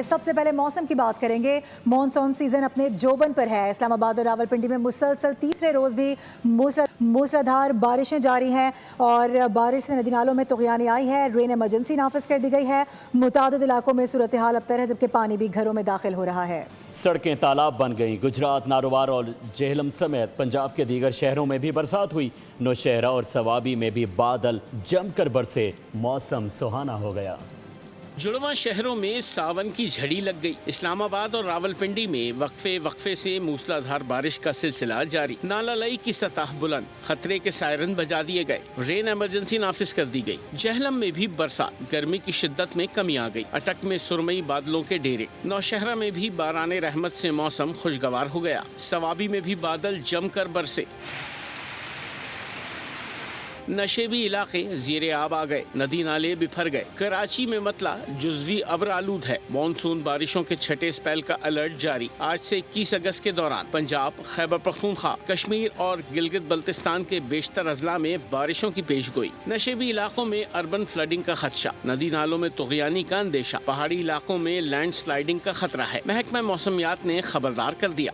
سب سے پہلے موسم کی بات کریں گے۔ مانسون سیزن اپنے جوبن پر ہے۔ اسلام آباد اور راولپنڈی میں مسلسل تیسرے روز بھی موسلادھار بارشیں جاری ہیں اور بارش سے ندی نالوں میں طغیانی آئی ہے۔ رین ایمرجنسی نافذ کر دی گئی ہے۔ متعدد علاقوں میں صورتحال ابتر ہے جبکہ پانی بھی گھروں میں داخل ہو رہا ہے۔ سڑکیں تالاب بن گئیں۔ گجرات، نارووار اور جہلم سمیت پنجاب کے دیگر شہروں میں بھی برسات ہوئی۔ نوشہرہ اور سوابی میں بھی بادل جم کر برسے، موسم سہانا ہو گیا۔ جڑواں شہروں میں ساون کی جھڑی لگ گئی۔ اسلام آباد اور راولپنڈی میں وقفے سے موسلادھار بارش کا سلسلہ جاری۔ نالہ لئی کی سطح بلند، خطرے کے سائرن بجا دیے گئے۔ رین ایمرجنسی نافذ کر دی گئی۔ جہلم میں بھی برسات، گرمی کی شدت میں کمی آ گئی۔ اٹک میں سرمئی بادلوں کے ڈیرے۔ نوشہرہ میں بھی باران رحمت سے موسم خوشگوار ہو گیا۔ سوابی میں بھی بادل جم کر برسے۔ نشیبی علاقے زیر آب آ گئے، ندی نالے بپھر گئے۔ کراچی میں مطلع جزوی ابر آلود ہے۔ مانسون بارشوں کے چھٹے اسپیل کا الرٹ جاری۔ آج سے 21 اگست کے دوران پنجاب، خیبر پختونخوا، کشمیر اور گلگت بلتستان کے بیشتر اضلاع میں بارشوں کی پیش گوئی۔ نشیبی علاقوں میں اربن فلڈنگ کا خدشہ، ندی نالوں میں طغیانی کا اندیشہ، پہاڑی علاقوں میں لینڈ سلائیڈنگ کا خطرہ ہے۔ محکمہ موسمیات نے خبردار کر دیا۔